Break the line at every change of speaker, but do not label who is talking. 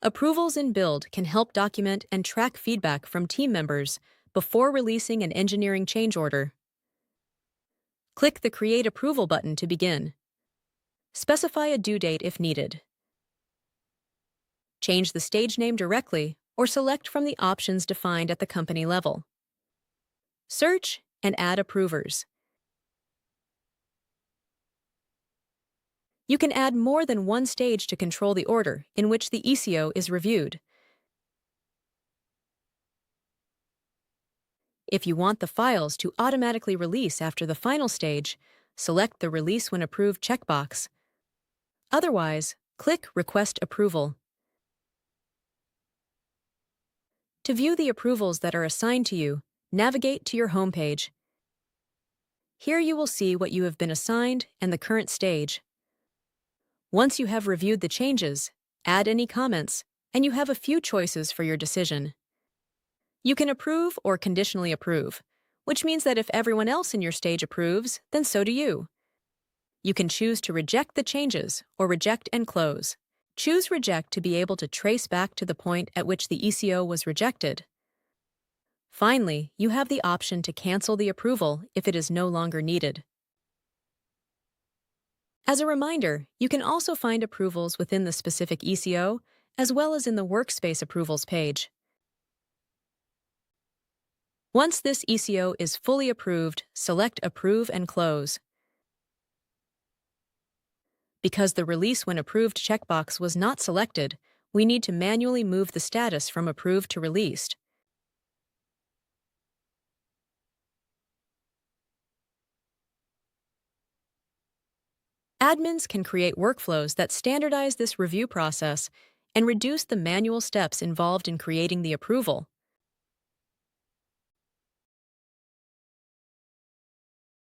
Approvals in Bild can help document and track feedback from team members before releasing an engineering change order. Click the Create Approval button to begin. Specify a due date if needed. Change the stage name directly or select from the options defined at the company level. Search and add approvers. You can add more than one stage to control the order in which the ECO is reviewed. If you want the files to automatically release after the final stage, select the Release When Approved checkbox. Otherwise, click Request Approval. To view the approvals that are assigned to you, navigate to your homepage. Here you will see what you have been assigned and the current stage. Once you have reviewed the changes, add any comments, and you have a few choices for your decision. You can approve or conditionally approve, which means that if everyone else in your stage approves, then so do you. You can choose to reject the changes or reject and close. Choose Reject to be able to trace back to the point at which the ECO was rejected. Finally, you have the option to cancel the approval if it is no longer needed. As a reminder, you can also find approvals within the specific ECO, as well as in the Workspace Approvals page. Once this ECO is fully approved, select Approve and Close. Because the Release When Approved checkbox was not selected, we need to manually move the status from Approved to Released. Admins can create workflows that standardize this review process and reduce the manual steps involved in creating the approval.